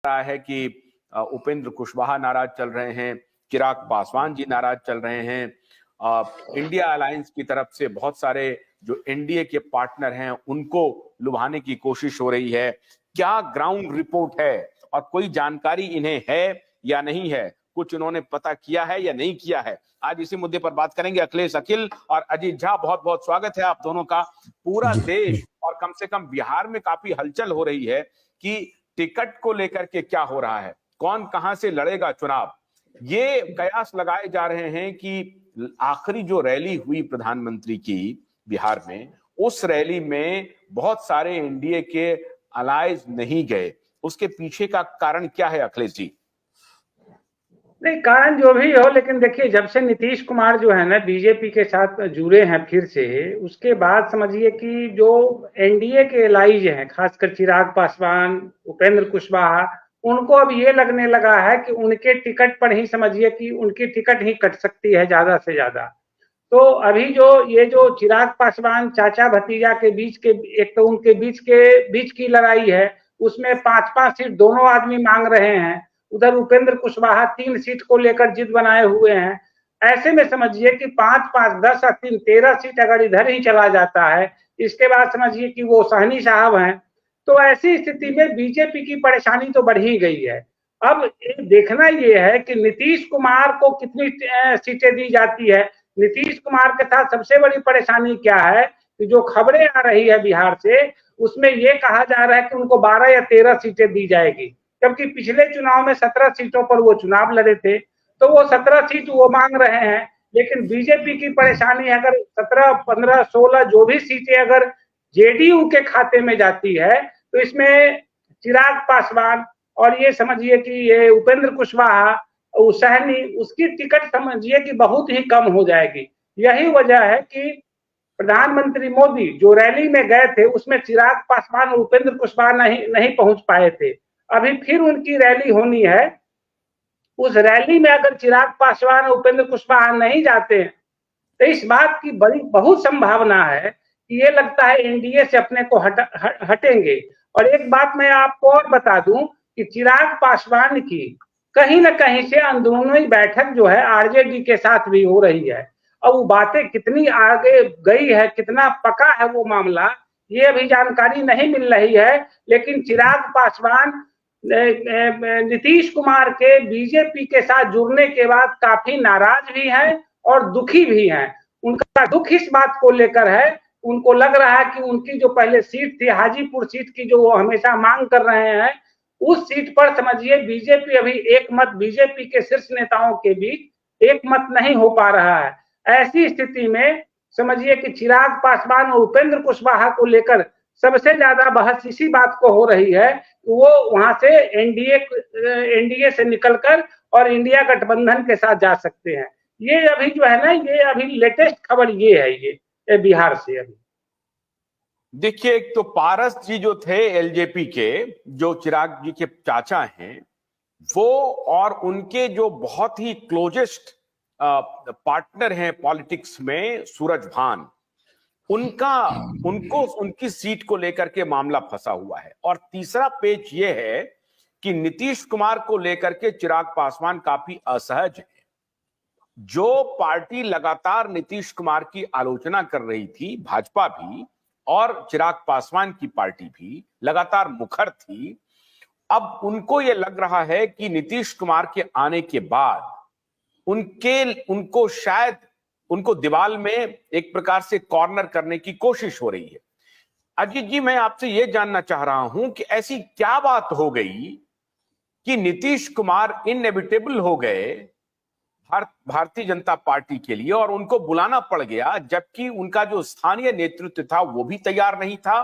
रहा है कि उपेंद्र कुशवाहा नाराज चल रहे हैं, चिराग पासवान जी नाराज चल रहे हैं। इंडिया अलायंस की तरफ से बहुत सारे जो एनडीए के पार्टनर हैं उनको लुभाने की कोशिश हो रही है। क्या ग्राउंड रिपोर्ट है और कोई जानकारी इन्हें है या नहीं है, कुछ उन्होंने पता किया है या नहीं किया है, आज इसी मुद्दे पर बात करेंगे। अखिलेश अखिल और अजीत झा, बहुत बहुत स्वागत है आप दोनों का। पूरा देश और कम से कम बिहार में काफी हलचल हो रही है कि टिकट को लेकर के क्या हो रहा है, कौन कहां से लड़ेगा चुनाव। ये कयास लगाए जा रहे हैं कि आखिरी जो रैली हुई प्रधानमंत्री की बिहार में, उस रैली में बहुत सारे एनडीए के अलायज नहीं गए। उसके पीछे का कारण क्या है अखिलेश जी? नहीं, कारण जो भी हो, लेकिन देखिए जब से नीतीश कुमार जो है ना बीजेपी के साथ जुड़े हैं फिर से, उसके बाद समझिए कि जो एनडीए के एलाइज हैं, खासकर चिराग पासवान, उपेंद्र कुशवाहा, उनको अब ये लगने लगा है कि उनके टिकट पर ही समझिए कि उनकी टिकट ही कट सकती है ज्यादा से ज्यादा। तो अभी जो चिराग पासवान चाचा भतीजा के बीच के, एक तो उनके बीच की लड़ाई है, उसमें 5-5 सीट दोनों आदमी मांग रहे हैं। उधर उपेंद्र कुशवाहा 3 सीट को लेकर जिद बनाए हुए हैं। ऐसे में समझिए कि 5-5, 10 और 3, 13 सीट अगर इधर ही चला जाता है, इसके बाद समझिए कि वो सहनी साहब हैं। तो ऐसी स्थिति में बीजेपी की परेशानी तो बढ़ ही गई है। अब देखना ये है कि नीतीश कुमार को कितनी सीटें दी जाती है। नीतीश कुमार के साथ सबसे बड़ी परेशानी क्या है कि जो खबरें आ रही है बिहार से, उसमें ये कहा जा रहा है कि उनको 12 या 13 सीटें दी जाएगी, जबकि पिछले चुनाव में 17 सीटों पर वो चुनाव लड़े थे। तो वो 17 सीट वो मांग रहे हैं, लेकिन बीजेपी की परेशानी है, अगर 17, 15, 16 जो भी सीटें अगर जेडीयू के खाते में जाती है, तो इसमें चिराग पासवान और ये समझिए कि ये उपेंद्र कुशवाहा, सहनी, उसकी टिकट समझिए कि बहुत ही कम हो जाएगी। यही वजह है कि प्रधानमंत्री मोदी जो रैली में गए थे, उसमें चिराग पासवान और उपेंद्र कुशवाहा नहीं पहुंच पाए थे। अभी फिर उनकी रैली होनी है। उस रैली में अगर चिराग पासवान और उपेंद्र कुशवाहा नहीं जाते हैं, तो इस बात की बड़ी बहुत संभावना है कि ये लगता है एनडीए से अपने को हटेंगे। और एक बात मैं आपको और बता दूं कि चिराग पासवान की कहीं ना कहीं से अंदरूनी बैठक जो है आरजेडी के साथ भी हो रही है। और वो बातें कितनी आगे गई है, कितना पका है वो मामला, ये अभी जानकारी नहीं मिल रही है। लेकिन चिराग पासवान नीतीश कुमार के बीजेपी के साथ जुड़ने के बाद काफी नाराज भी हैं और दुखी भी हैं। उनका दुख इस बात को लेकर है, उनको लग रहा है कि उनकी जो पहले सीट थी, हाजीपुर सीट की, जो वो हमेशा मांग कर रहे हैं, उस सीट पर समझिए बीजेपी अभी एक मत, बीजेपी के शीर्ष नेताओं के बीच एक मत नहीं हो पा रहा है। ऐसी स्थिति में समझिए कि चिराग पासवान और उपेंद्र कुशवाहा को लेकर सबसे ज्यादा बहस इसी बात को हो रही है कि वो वहां से एनडीए से निकलकर और इंडिया गठबंधन के साथ जा सकते हैं। ये अभी जो है ना, ये अभी लेटेस्ट खबर ये है, ये बिहार से। अभी देखिए, एक तो पारस जी जो थे एलजेपी के, जो चिराग जी के चाचा हैं, वो और उनके जो बहुत ही क्लोजेस्ट पार्टनर हैं पॉलिटिक्स में, सूरज भान, उनको उनकी सीट को लेकर के मामला फंसा हुआ है। और तीसरा पेच ये है कि नीतीश कुमार को लेकर के चिराग पासवान काफी असहज है। जो पार्टी लगातार नीतीश कुमार की आलोचना कर रही थी, भाजपा भी और चिराग पासवान की पार्टी भी लगातार मुखर थी, अब उनको यह लग रहा है कि नीतीश कुमार के आने के बाद उनको शायद उनको दीवार में एक प्रकार से कॉर्नर करने की कोशिश हो रही है। अजीत जी, मैं आपसे यह जानना चाह रहा हूं कि ऐसी क्या बात हो गई कि नीतीश कुमार इनएविटेबल हो गए भारतीय जनता पार्टी के लिए और उनको बुलाना पड़ गया, जबकि उनका जो स्थानीय नेतृत्व था वो भी तैयार नहीं था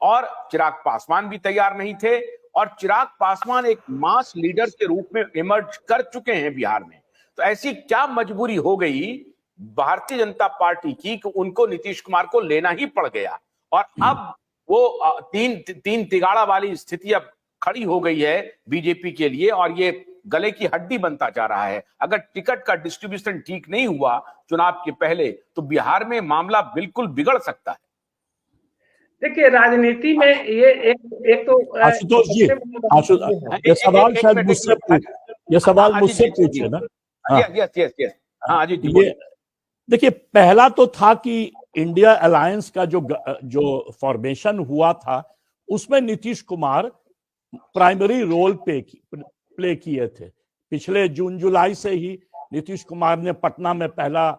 और चिराग पासवान भी तैयार नहीं थे। और चिराग पासवान एक मास लीडर के रूप में इमर्ज कर चुके हैं बिहार में। तो ऐसी क्या मजबूरी हो गई भारतीय जनता पार्टी की कि उनको नीतीश कुमार को लेना ही पड़ गया? और अब वो तीन तिगाड़ा वाली स्थिति अब खड़ी हो गई है बीजेपी के लिए और ये गले की हड्डी बनता जा रहा है। अगर टिकट का डिस्ट्रीब्यूशन ठीक नहीं हुआ चुनाव के पहले, तो बिहार में मामला बिल्कुल बिगड़ सकता है। देखिए राजनीति में ये एक तो आशुतोष जी, सबसे बड़ी बात आशु ये है। ये सवाल शायद मुझसे ये सवाल मुझसे पूछे ना। हाँ, यस यस यस, हाँ अजीत जी ये बोलिए। देखिए, पहला तो था कि इंडिया अलायंस का जो फॉर्मेशन हुआ था उसमें Nitish Kumar primary role play किए थे। पिछले जून जुलाई से ही नीतीश कुमार ने पटना में पहला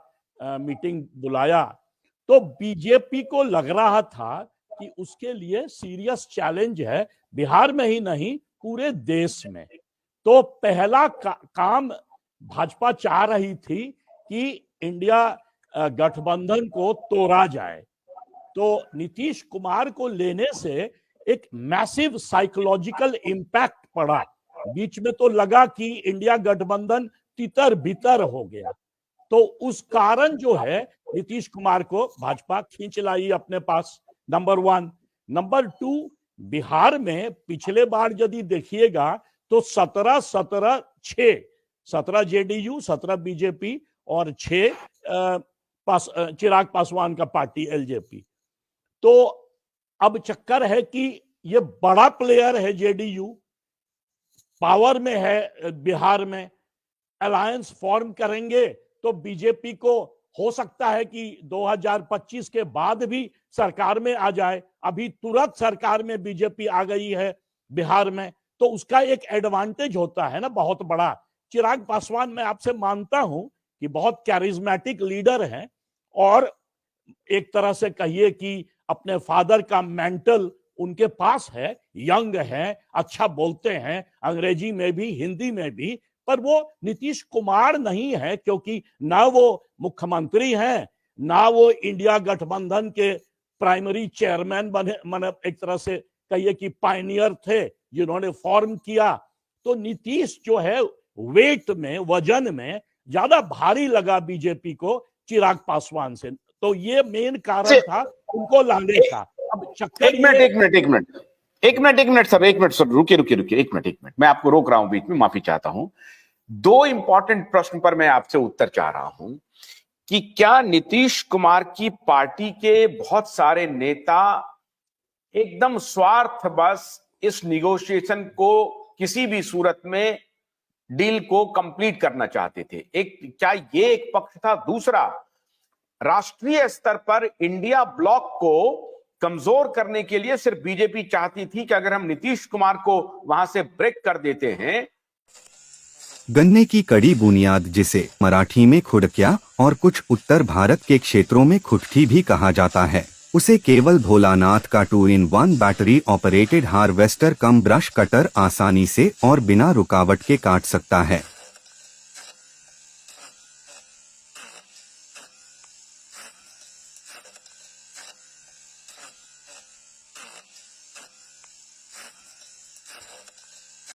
मीटिंग बुलाया, तो बीजेपी को लग रहा था कि उसके लिए सीरियस चैलेंज है, बिहार में ही नहीं पूरे देश में। तो पहला काम भाजपा चाह रही थी कि इंडिया गठबंधन को तोड़ा जाए। तो नीतीश कुमार को लेने से एक मैसिव साइकोलॉजिकल इंपैक्ट पड़ा। बीच में तो लगा कि इंडिया गठबंधन तितर बितर हो गया, तो उस कारण जो है नीतीश कुमार को भाजपा खींच लाई अपने पास, नंबर 1। नंबर 2, बिहार में पिछले बार यदि देखिएगा तो 17 जेडीयू, 17 बीजेपी और 6 चिराग पासवान का पार्टी एलजेपी। तो अब चक्कर है कि ये बड़ा प्लेयर है जेडीयू, पावर में है बिहार में, अलायंस फॉर्म करेंगे तो बीजेपी को हो सकता है कि 2025 के बाद भी सरकार में आ जाए। अभी तुरंत सरकार में बीजेपी आ गई है बिहार में, तो उसका एक एडवांटेज होता है ना बहुत बड़ा। चिराग पासवान मैं आपसे मानता हूं कि बहुत कैरिज्मेटिक लीडर हैं और एक तरह से कहिए कि अपने फादर का मेंटल उनके पास है, यंग है, अच्छा बोलते हैं अंग्रेजी में भी हिंदी में भी, पर वो नीतीश कुमार नहीं है, क्योंकि ना वो मुख्यमंत्री हैं, ना वो इंडिया गठबंधन के प्राइमरी चेयरमैन बने, मतलब एक तरह से कहिए कि पायनियर थे जिन्होंने फॉर्म किया। तो नीतीश जो है वेट में, वजन में ज्यादा भारी लगा बीजेपी को चिराग पासवान से, तो ये मेन कारण था उनको लाने का। अब चक्कर एक मिनट सर, रुकिए एक मिनट, मैं आपको रोक रहा हूं बीच में, माफी चाहता हूं। 2 इंपॉर्टेंट प्रश्न पर मैं आपसे उत्तर चाह रहा हूं कि क्या नीतीश कुमार की पार्टी के बहुत सारे नेता एकदम स्वार्थ बस इस निगोशिएशन को किसी भी सूरत में डील को कंप्लीट करना चाहते थे? क्या ये एक पक्ष था? दूसरा, राष्ट्रीय स्तर पर इंडिया ब्लॉक को कमजोर करने के लिए सिर्फ बीजेपी चाहती थी कि अगर हम नीतीश कुमार को वहां से ब्रेक कर देते हैं। गन्ने की कड़ी बुनियाद, जिसे मराठी में खुड़किया और कुछ उत्तर भारत के क्षेत्रों में खुटकी भी कहा जाता है, उसे केवल भोलानाथ का 2-in-1 बैटरी ऑपरेटेड हार्वेस्टर कम ब्रश कटर आसानी से और बिना रुकावट के काट सकता है।